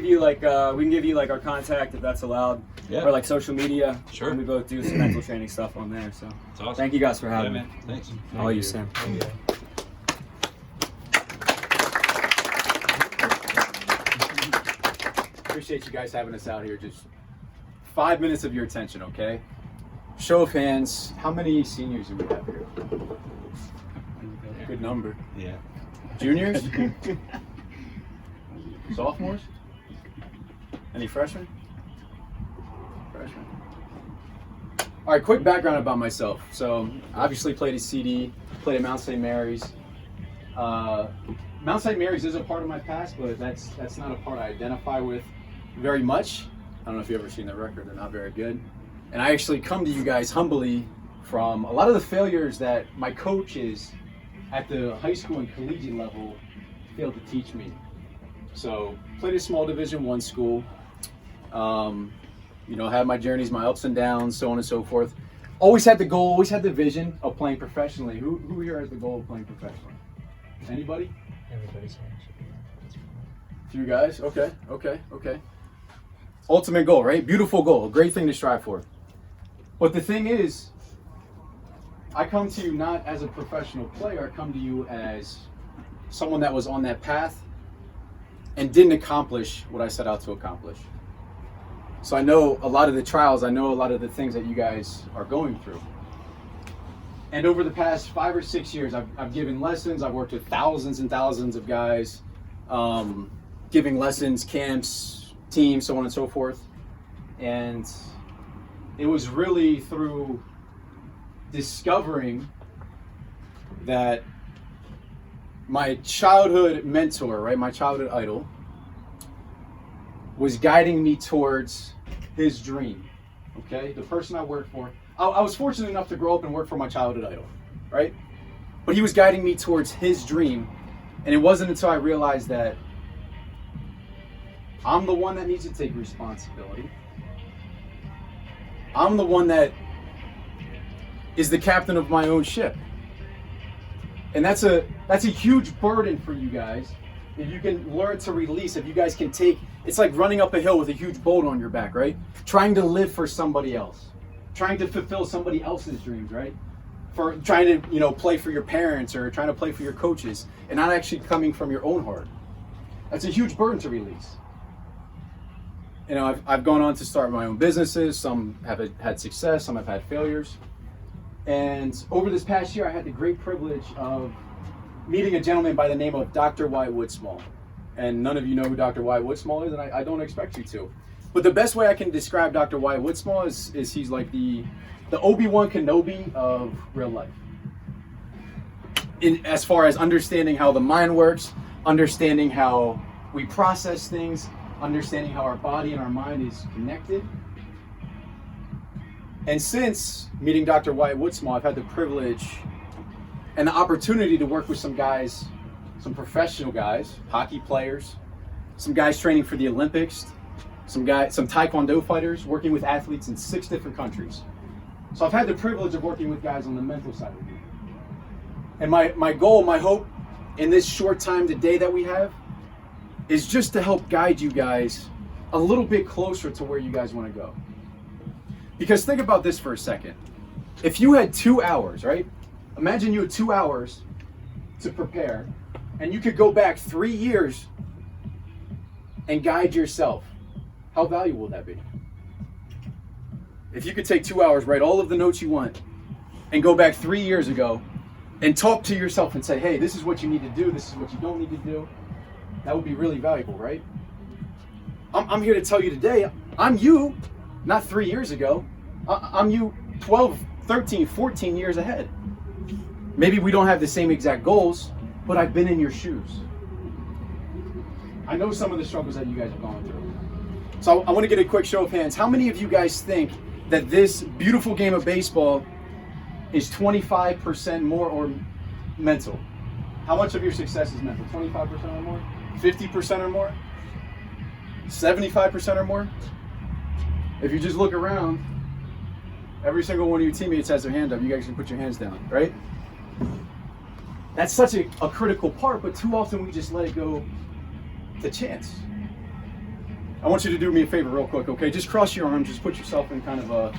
You like we can give you like our contact if that's allowed, Yeah. or like social media. Sure. And we both do some mental training stuff on there. So That's awesome. thank you guys for having man. me. Thanks. All you, Sam. Appreciate you guys having us out here. Just 5 minutes of your attention, okay? Show of hands. How many seniors do we have here? Good number. Yeah. Juniors? Sophomores? Any freshmen? Freshmen. All right, quick background about myself. So, obviously played at CD, played at Mount St. Mary's. Mount St. Mary's is a part of my past, but that's not a part I identify with very much. I don't know if you've ever seen their record. They're not very good. And I actually come to you guys humbly from a lot of the failures that my coaches at the high school and collegiate level failed to teach me. So, played at small Division I school. Had my journeys, my ups and downs, so on and so forth. Always had the goal, always had the vision of playing professionally. Who here has the goal of playing professionally? Anybody? Everybody's Few guys? Okay. Ultimate goal, right? Beautiful goal, a great thing to strive for. But the thing is, I come to you not as a professional player, I come to you as someone that was on that path and didn't accomplish what I set out to accomplish. So I know a lot of the trials, I know a lot of the things that you guys are going through. And over the past 5 or 6 years, I've given lessons, I've worked with thousands and thousands of guys, giving lessons, camps, teams, so on and so forth. And it was really through discovering that my childhood mentor, right, my childhood idol, was guiding me towards his dream, okay? The person I worked for. I was fortunate enough to grow up and work for my childhood idol, right? But he was guiding me towards his dream, and it wasn't until I realized that I'm the one that needs to take responsibility. I'm the one that is the captain of my own ship. And that's a huge burden for you guys. If you can learn to release, if you guys can take, it's like running up a hill with a huge boulder on your back, right? Trying to live for somebody else. Trying to fulfill somebody else's dreams, right? For trying to, play for your parents or trying to play for your coaches and not actually coming from your own heart. That's a huge burden to release. I've gone on to start my own businesses. Some have had success, some have had failures. And over this past year, I had the great privilege of meeting a gentleman by the name of Dr. Wyatt Woodsmall. And none of you know who Dr. Wyatt Woodsmall is, and I don't expect you to. But the best way I can describe Dr. Wyatt Woodsmall is he's like the Obi-Wan Kenobi of real life. As far as understanding how the mind works, understanding how we process things, understanding how our body and our mind is connected. And since meeting Dr. Wyatt Woodsmall, I've had the privilege and the opportunity to work with some guys, some professional guys, hockey players, some guys training for the Olympics, some Taekwondo fighters, working with athletes in 6 different countries. So I've had the privilege of working with guys on the mental side of it. And my goal, my hope in this short time today that we have is just to help guide you guys a little bit closer to where you guys want to go. Because think about this for a second. If you had 2 hours, right? Imagine you had 2 hours to prepare, and you could go back 3 years and guide yourself. How valuable would that be? If you could take 2 hours, write all of the notes you want, and go back 3 years ago and talk to yourself and say, hey, this is what you need to do, this is what you don't need to do, that would be really valuable, right? I'm here to tell you today, I'm you, not 3 years ago. I'm you 12, 13, 14 years ahead. Maybe we don't have the same exact goals, but I've been in your shoes. I know some of the struggles that you guys have gone through. So I want to get a quick show of hands. How many of you guys think that this beautiful game of baseball is 25% more or mental? How much of your success is mental? 25% or more? 50% or more? 75% or more? If you just look around, every single one of your teammates has their hand up. You guys can put your hands down, right? That's such a critical part, but too often we just let it go to chance. I want you to do me a favor real quick, okay? Just cross your arms, just put yourself in kind of a,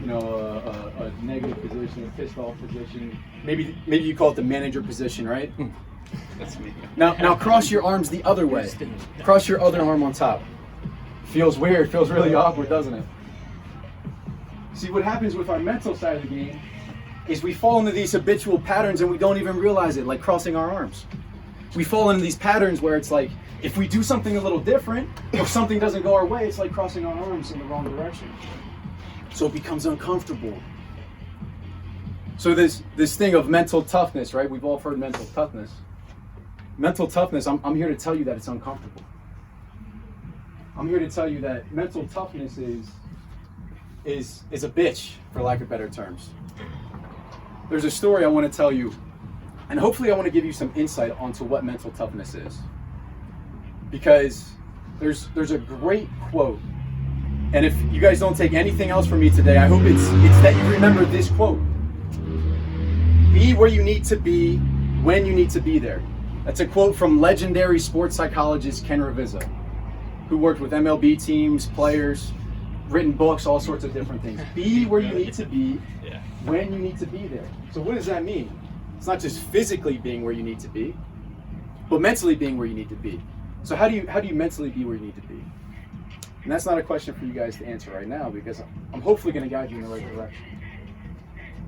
a negative position, a pissed off position. Maybe you call it the manager position, right? That's me. Now cross your arms the other way. Cross your other arm on top. Feels weird, feels really awkward, doesn't it? See, what happens with our mental side of the game is we fall into these habitual patterns and we don't even realize it, like crossing our arms. We fall into these patterns where it's like, if we do something a little different, or something doesn't go our way, it's like crossing our arms in the wrong direction. So it becomes uncomfortable. So this thing of mental toughness, right? We've all heard mental toughness. Mental toughness, I'm here to tell you that it's uncomfortable. I'm here to tell you that mental toughness is a bitch, for lack of better terms. There's a story I want to tell you, and hopefully I want to give you some insight onto what mental toughness is. Because there's a great quote, and if you guys don't take anything else from me today, I hope it's that you remember this quote. Be where you need to be when you need to be there. That's a quote from legendary sports psychologist Ken Ravizza, who worked with MLB teams, players, written books, all sorts of different things. Be where you need to be when you need to be there. So what does that mean? It's not just physically being where you need to be, but mentally being where you need to be. So how do you mentally be where you need to be? And that's not a question for you guys to answer right now, because I'm hopefully going to guide you in the right direction.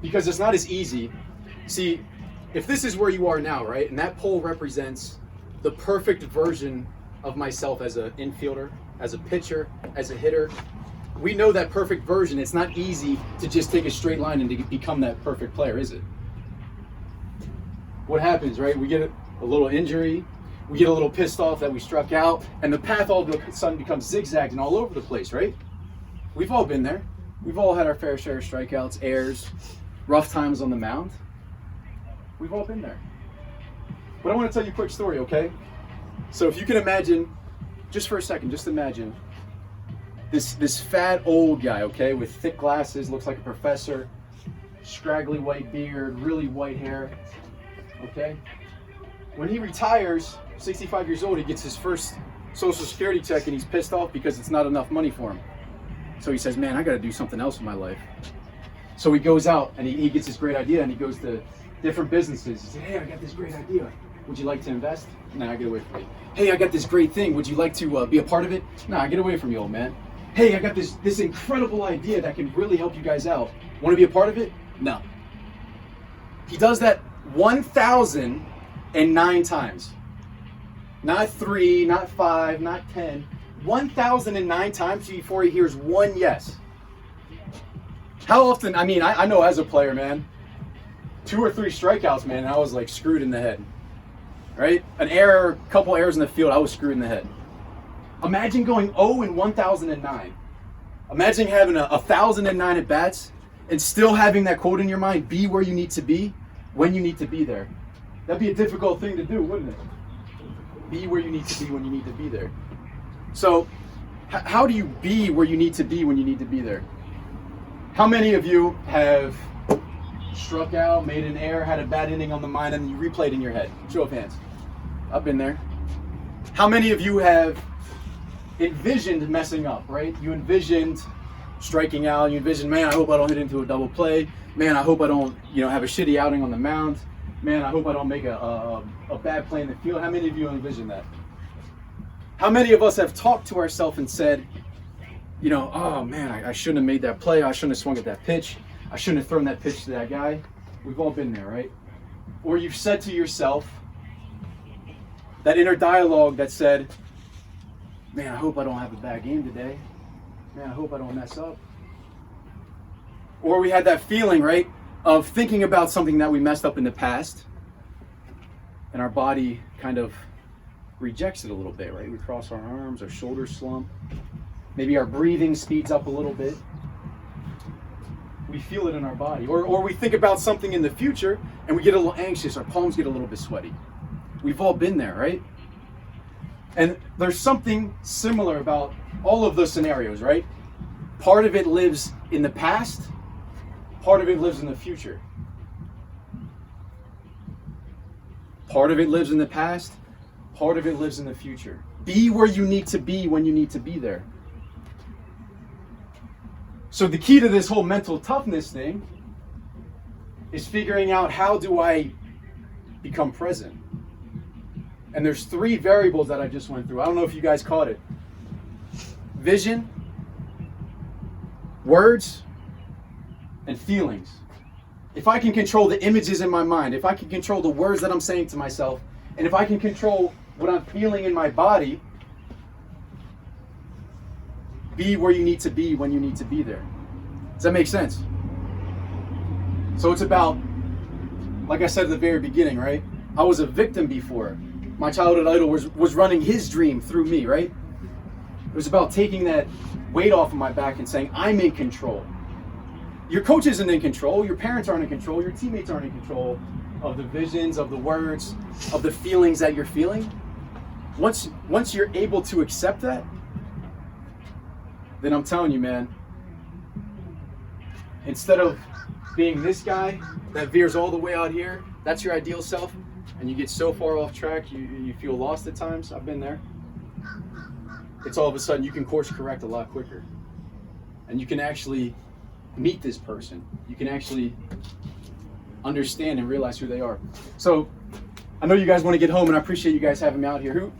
Because it's not as easy. See, if this is where you are now, right, and that pole represents the perfect version of myself as an infielder, as a pitcher, as a hitter, we know that perfect version. It's not easy to just take a straight line and to become that perfect player, is it? What happens, right? We get a little injury, we get a little pissed off that we struck out, and the path all of a sudden becomes zigzagged and all over the place, right? We've all been there. We've all had our fair share of strikeouts, errors, rough times on the mound. We've all been there. But I want to tell you a quick story, okay? So if you can imagine, just for a second, just imagine this fat old guy, okay, with thick glasses, looks like a professor, scraggly white beard, really white hair, okay? When he retires, 65 years old, he gets his first Social Security check and he's pissed off because it's not enough money for him. So he says, man, I gotta do something else in my life. So he goes out and he gets this great idea and he goes to different businesses. He said, hey, I got this great idea. Would you like to invest? Nah, get away from me. Hey, I got this great thing. Would you like to be a part of it? Nah, get away from me, old man. Hey, I got this incredible idea that can really help you guys out. Want to be a part of it? No. He does that 1,009 times. Not 3, not 5, not 10. 1,009 times before he hears one yes. How often, I mean, I know as a player, man, 2 or 3 strikeouts, man, I was like screwed in the head. Right? An error, a couple errors in the field, I was screwed in the head. Imagine going 0 in 1,009. Imagine having 1,009 at bats and still having that quote in your mind, be where you need to be when you need to be there. That'd be a difficult thing to do, wouldn't it? Be where you need to be when you need to be there. So, how do you be where you need to be when you need to be there? How many of you have struck out, made an error, had a bad inning on the mind, and you replayed in your head? Show of hands. I've been there. How many of you have envisioned messing up, right? You envisioned striking out. You envisioned, man, I hope I don't hit into a double play. Man, I hope I don't, have a shitty outing on the mound. Man, I hope I don't make a bad play in the field. How many of you envisioned that? How many of us have talked to ourselves and said, oh man, I shouldn't have made that play. I shouldn't have swung at that pitch. I shouldn't have thrown that pitch to that guy. We've all been there, right? Or you've said to yourself, that inner dialogue that said, man, I hope I don't have a bad game today. Man, I hope I don't mess up. Or we had that feeling, right, of thinking about something that we messed up in the past, and our body kind of rejects it a little bit, right? We cross our arms, our shoulders slump. Maybe our breathing speeds up a little bit. We feel it in our body. Or we think about something in the future, and we get a little anxious. Our palms get a little bit sweaty. We've all been there, right? And there's something similar about all of those scenarios, right? Part of it lives in the past, part of it lives in the future. Part of it lives in the past, part of it lives in the future. Be where you need to be when you need to be there. So the key to this whole mental toughness thing is figuring out, how do I become present? And there's 3 variables that I just went through. I don't know if you guys caught it. Vision, words, and feelings. If I can control the images in my mind, if I can control the words that I'm saying to myself, and if I can control what I'm feeling in my body, be where you need to be when you need to be there. Does that make sense? So it's about, like I said at the very beginning, right? I was a victim before. My childhood idol was running his dream through me, right? It was about taking that weight off of my back and saying, I'm in control. Your coach isn't in control. Your parents aren't in control. Your teammates aren't in control of the visions, of the words, of the feelings that you're feeling. Once you're able to accept that, then I'm telling you, man, instead of being this guy that veers all the way out here, that's your ideal self, and you get so far off track, you feel lost at times. I've been there. It's all of a sudden you can course correct a lot quicker. And you can actually meet this person. You can actually understand and realize who they are. So I know you guys want to get home, and I appreciate you guys having me out here.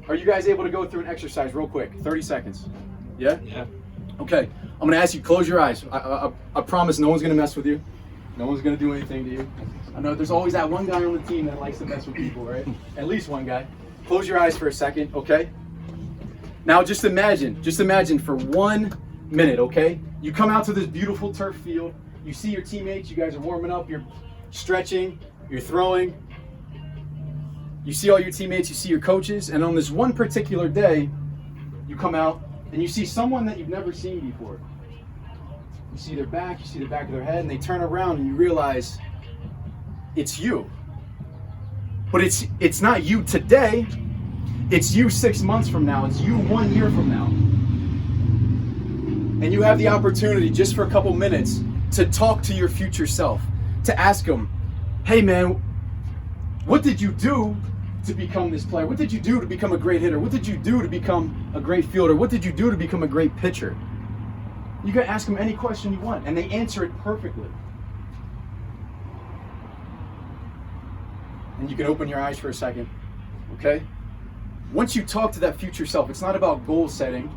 Are you guys able to go through an exercise real quick? 30 seconds. Yeah? Yeah. Okay. I'm going to ask you, close your eyes. I promise no one's going to mess with you. No one's going to do anything to you. I know there's always that one guy on the team that likes to mess with people, right? At least one guy. Close your eyes for a second, okay? Now just imagine for 1 minute, okay? You come out to this beautiful turf field. You see your teammates. You guys are warming up. You're stretching. You're throwing. You see all your teammates. You see your coaches. And on this one particular day, you come out and you see someone that you've never seen before. You see their back. You see the back of their head. And they turn around and you realize it's you. But it's not you today. It's you 6 months from now. It's you 1 year from now. And you have the opportunity just for a couple minutes to talk to your future self, to ask them, hey man, what did you do to become this player? What did you do to become a great hitter? What did you do to become a great fielder? What did you do to become a great pitcher? You can ask them any question you want, and they answer it perfectly. And you can open your eyes for a second, okay? Once you talk to that future self, it's not about goal setting.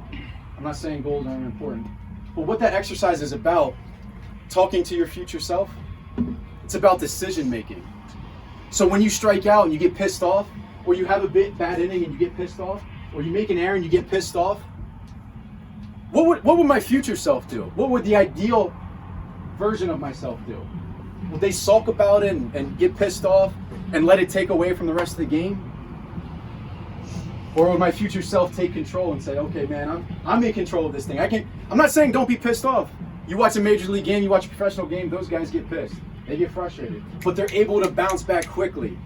I'm not saying goals aren't important. But what that exercise is about, talking to your future self, it's about decision making. So when you strike out and you get pissed off, or you have a bad inning and you get pissed off, or you make an error and you get pissed off, what would my future self do? What would the ideal version of myself do? Would they sulk about it and get pissed off and let it take away from the rest of the game? Or would my future self take control and say, okay, man, I'm in control of this thing. I'm not saying don't be pissed off. You watch a major league game, you watch a professional game, those guys get pissed. They get frustrated. But they're able to bounce back quickly.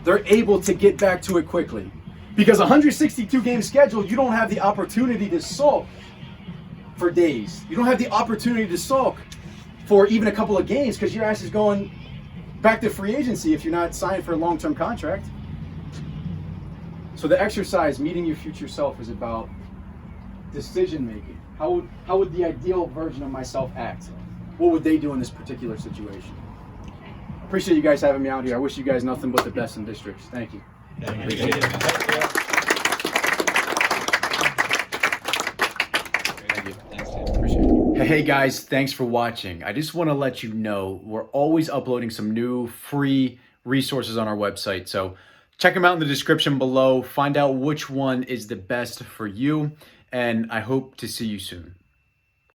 They're able to get back to it quickly. Because 162 game schedule, you don't have the opportunity to sulk for days. You don't have the opportunity to sulk for even a couple of games because your ass is going back to free agency if you're not signed for a long-term contract. So the exercise, meeting your future self, is about decision making. How would the ideal version of myself act? What would they do in this particular situation? Appreciate you guys having me out here. I wish you guys nothing but the best in districts. Thank you. Thank you. Appreciate it. Hey guys, thanks for watching. I just want to let you know we're always uploading some new free resources on our website. So check them out in the description below. Find out which one is the best for you. And I hope to see you soon.